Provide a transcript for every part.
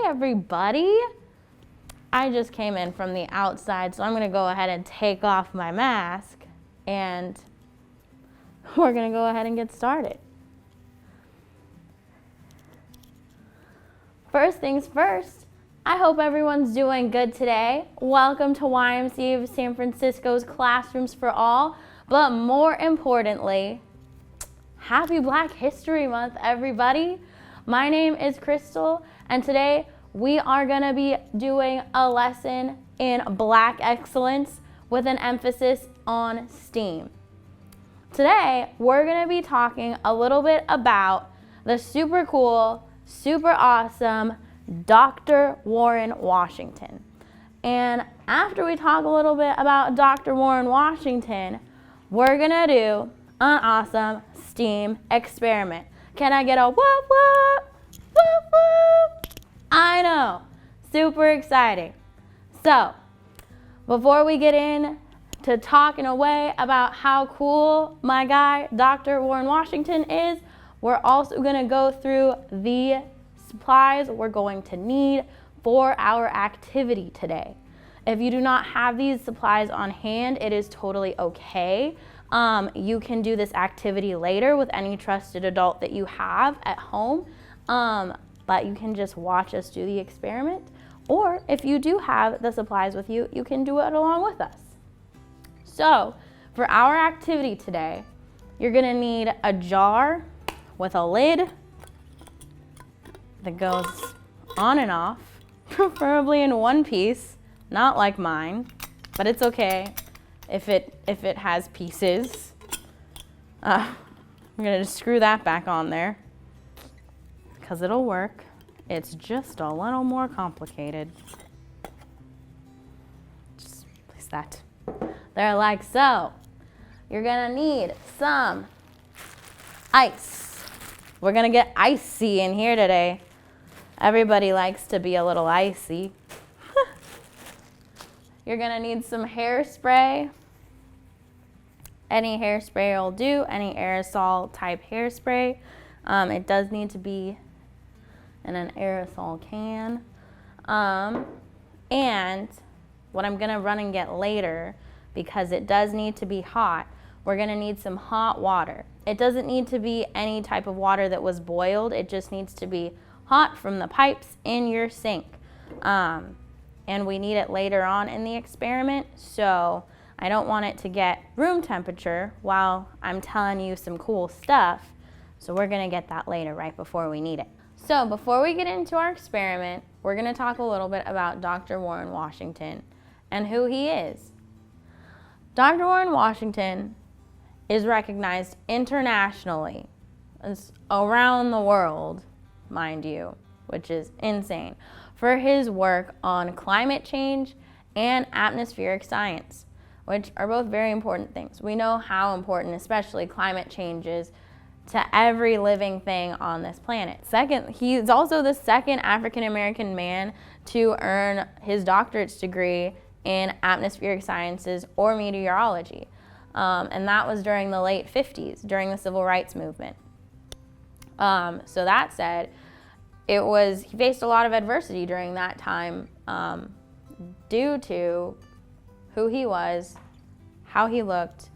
everybody. I just came in from the outside, so I'm gonna go ahead and take off my mask and we're gonna go ahead and get started. First things first, I hope everyone's doing good today. Welcome to YMCA of San Francisco's Classrooms for All, but more importantly, happy Black History Month, everybody. My name is Crystal, and today we are gonna be doing a lesson in Black excellence with an emphasis on STEAM. Today, we're gonna be talking a little bit about the super cool, super awesome Dr. Warren Washington. And after we talk a little bit about Dr. Warren Washington, we're gonna do an awesome STEAM experiment. Can I get a whoop whoop, whoop whoop? I know, super exciting. So, before we get in to talking away about how cool my guy, Dr. Warren Washington is, we're also gonna go through the supplies we're going to need for our activity today. If you do not have these supplies on hand, it is totally okay. You can do this activity later with any trusted adult that you have at home. But you can just watch us do the experiment. Or if you do have the supplies with you, you can do it along with us. So for our activity today, you're gonna need a jar with a lid that goes on and off, preferably in one piece, not like mine, but it's okay if it has pieces. I'm gonna just screw that back on there, because it'll work. It's just a little more complicated. Just place that there like so. You're gonna need some ice. We're gonna get icy in here today. Everybody likes to be a little icy. You're gonna need some hairspray. Any hairspray will do, any aerosol type hairspray. It does need to be in an aerosol can. And what I'm gonna run and get later, because it does need to be hot, we're gonna need some hot water. It doesn't need to be any type of water that was boiled, it just needs to be hot from the pipes in your sink. And we need it later on in the experiment, so I don't want it to get room temperature while I'm telling you some cool stuff, so we're gonna get that later, right before we need it. So before we get into our experiment, we're gonna talk a little bit about Dr. Warren Washington and who he is. Dr. Warren Washington is recognized internationally, around the world, mind you, which is insane, for his work on climate change and atmospheric science, which are both very important things. We know how important, especially climate change is to every living thing on this planet. Second, he's also the second African-American man to earn his doctorate's degree in atmospheric sciences or meteorology. And that was during the late 50s, during the civil rights movement. So that said, he faced a lot of adversity during that time due to who he was, how he looked,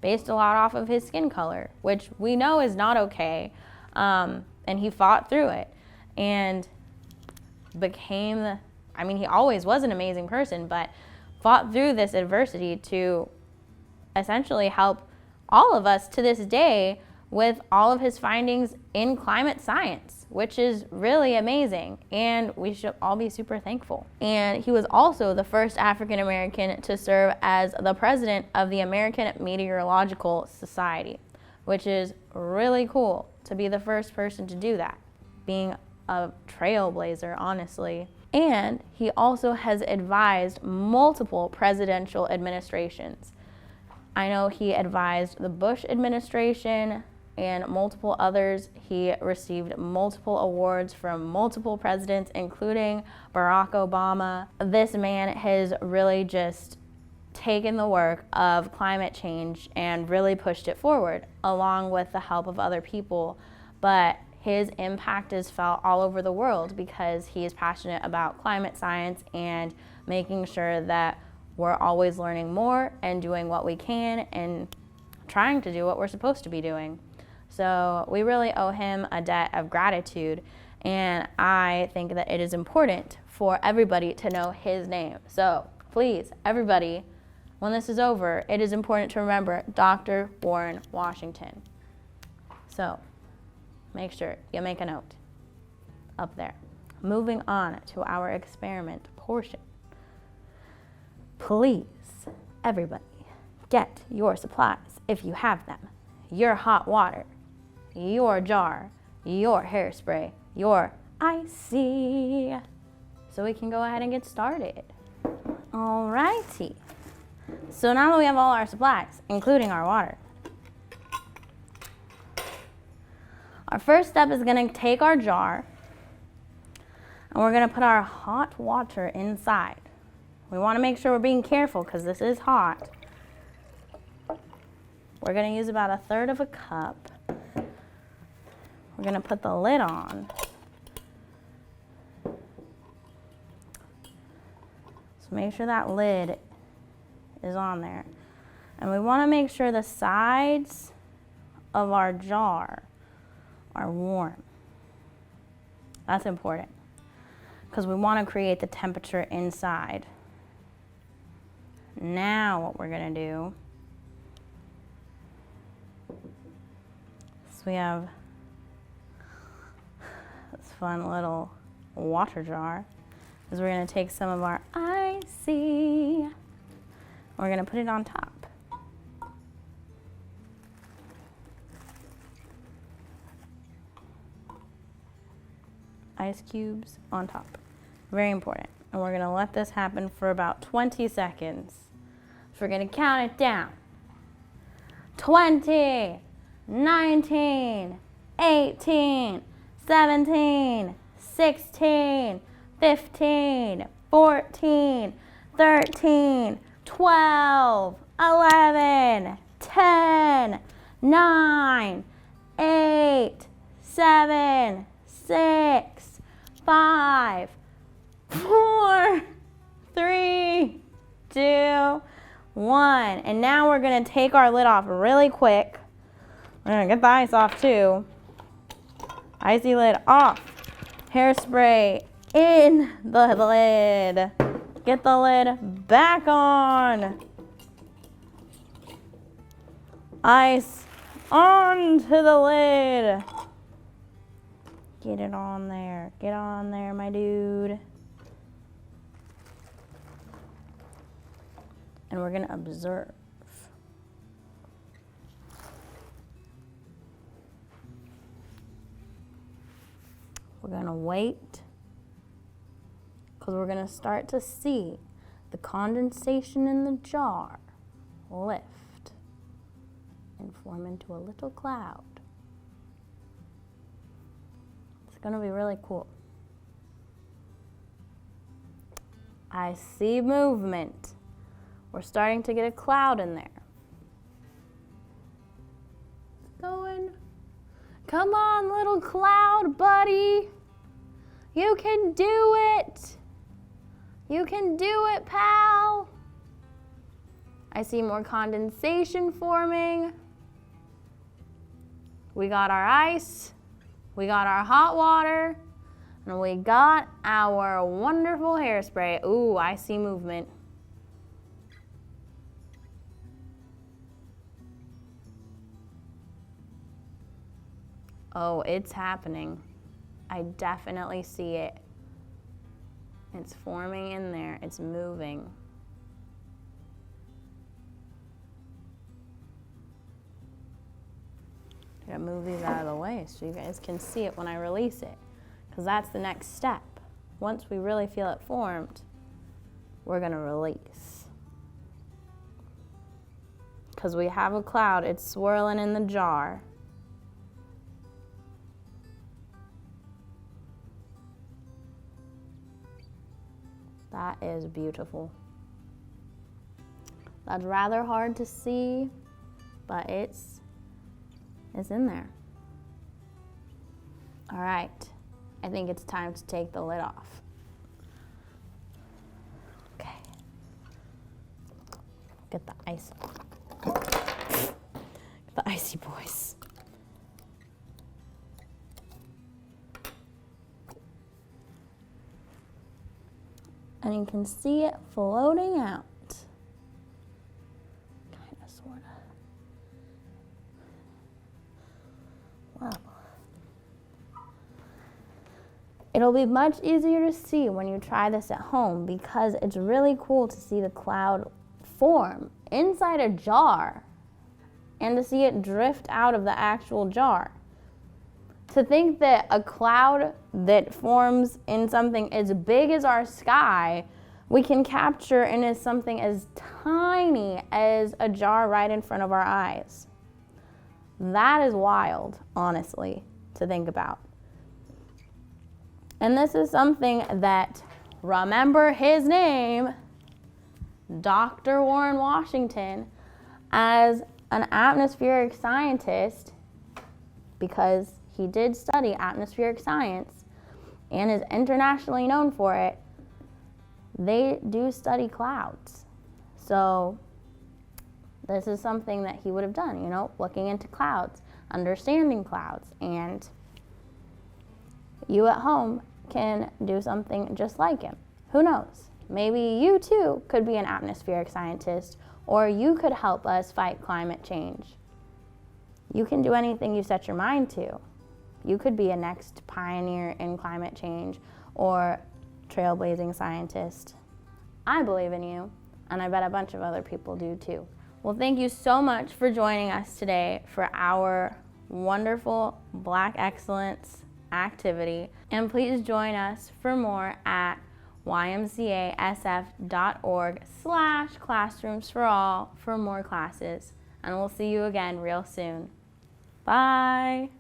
based a lot off of his skin color, which we know is not okay. And he fought through it and he always was an amazing person, but fought through this adversity to essentially help all of us to this day with all of his findings in climate science, which is really amazing, and we should all be super thankful. And he was also the first African American to serve as the president of the American Meteorological Society, which is really cool to be the first person to do that, being a trailblazer, honestly. And he also has advised multiple presidential administrations. I know he advised the Bush administration and multiple others. He received multiple awards from multiple presidents, including Barack Obama. This man has really just taken the work of climate change and really pushed it forward, along with the help of other people. But his impact is felt all over the world because he is passionate about climate science and making sure that we're always learning more and doing what we can and trying to do what we're supposed to be doing. So we really owe him a debt of gratitude, and I think that it is important for everybody to know his name. So please, everybody, when this is over, it is important to remember Dr. Warren Washington. So make sure you make a note up there. Moving on to our experiment portion. Please, everybody, get your supplies if you have them. Your hot water, your jar, your hairspray, your icy. So we can go ahead and get started. Alrighty. So now that we have all our supplies, including our water, our first step is going to take our jar and we're going to put our hot water inside. We want to make sure we're being careful because this is hot. We're going to use about 1/3 cup. We're going to put the lid on. So make sure that lid is on there. And we want to make sure the sides of our jar are warm. That's important because we want to create the temperature inside. Now what we're going to do is we have this fun little water jar. Is we're going to take some of our icy, we're going to put it on top. Ice cubes on top. Very important. And we're going to let this happen for about 20 seconds. So we're going to count it down. 20, 19, 18, 17, 16, 15, 14, 13, 12, 11, 10, 9, 8, 7, 6, 5, 4, 3, 2, 1. And now we're going to take our lid off really quick. We're going to get the ice off too. Icy lid off. Hairspray in the lid. Get the lid back on. Ice onto the lid. Get it on there. Get on there, my dude. And we're going to observe. We're going to wait because we're going to start to see the condensation in the jar lift and form into a little cloud. It's going to be really cool. I see movement. We're starting to get a cloud in there. It's going. Come on, little cloud buddy. You can do it. You can do it, pal. I see more condensation forming. We got our ice. We got our hot water. And we got our wonderful hairspray. Ooh, I see movement. Oh, it's happening. I definitely see it. It's forming in there. It's moving. I gotta move these out of the way so you guys can see it when I release it, because that's the next step. Once we really feel it formed, we're gonna release. Because we have a cloud, it's swirling in the jar. That is beautiful. That's rather hard to see, but it's in there. All right, I think it's time to take the lid off. Okay. Get the ice. Get the icy boys. And you can see it floating out. Kind of, sort of. Wow. It'll be much easier to see when you try this at home because it's really cool to see the cloud form inside a jar and to see it drift out of the actual jar. To think that a cloud that forms in something as big as our sky, we can capture in something as tiny as a jar right in front of our eyes. That is wild, honestly, to think about. And this is something that, remember his name, Dr. Warren Washington, as an atmospheric scientist, because he did study atmospheric science and is internationally known for it, they do study clouds. So this is something that he would have done, looking into clouds, understanding clouds, and you at home can do something just like him. Who knows? Maybe you too could be an atmospheric scientist, or you could help us fight climate change. You can do anything you set your mind to. You could be a next pioneer in climate change or trailblazing scientist. I believe in you, and I bet a bunch of other people do too. Well, thank you so much for joining us today for our wonderful Black Excellence activity. And please join us for more at YMCASF.org/classroomsforall for more classes. And we'll see you again real soon. Bye.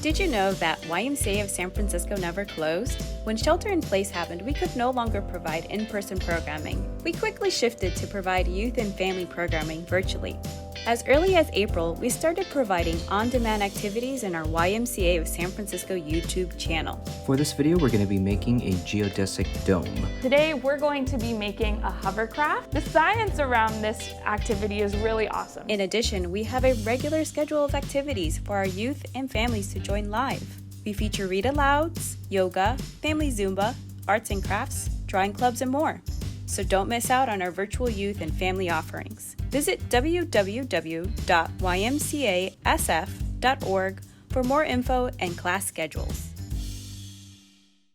Did you know that YMCA of San Francisco never closed? When shelter in place happened, we could no longer provide in-person programming. We quickly shifted to provide youth and family programming virtually. As early as April, we started providing on-demand activities in our YMCA of San Francisco YouTube channel. For this video, we're going to be making a geodesic dome. Today, we're going to be making a hovercraft. The science around this activity is really awesome. In addition, we have a regular schedule of activities for our youth and families to join live. We feature read-alouds, yoga, family Zumba, arts and crafts, drawing clubs, and more. So don't miss out on our virtual youth and family offerings. Visit www.ymcasf.org for more info and class schedules.